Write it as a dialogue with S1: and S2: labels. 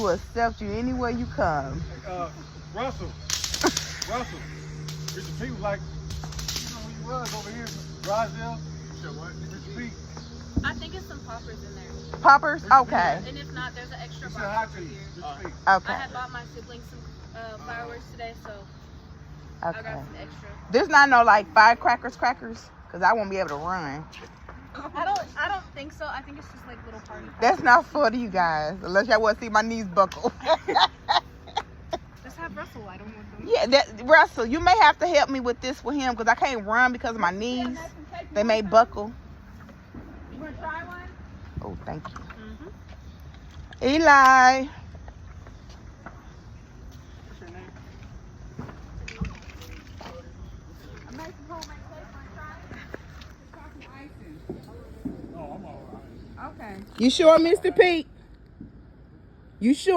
S1: will accept you anywhere you come.
S2: Russell. Mr. P was like, you know who you was over here, Rosdale. You said what? Mr. P.
S3: I think it's some poppers in there.
S1: Poppers? Okay.
S3: And if not, there's an extra
S2: He said
S3: box
S2: hi
S3: over
S2: to you,
S3: here.
S2: Mr. P.
S1: Okay.
S3: I had bought my siblings some fireworks today, so I got
S1: Okay.
S3: some extra.
S1: There's not no like firecrackers, because I won't be able to run.
S3: I don't think so. I think it's just like little party.
S1: That's not for you guys, unless y'all want to see my knees buckle.
S3: Just have Russell light them with them.
S1: Yeah, Russell, you may have to help me with this with him, because I can't run because of my knees. They may buckle.
S3: You want to try one?
S1: Oh, thank you.
S3: Mm-hmm.
S1: Eli.
S2: What's your name?
S3: I made some homemade cake. Want to try it?
S2: Oh, I'm all right.
S3: Okay.
S1: You sure, Mr. Pete? You sure?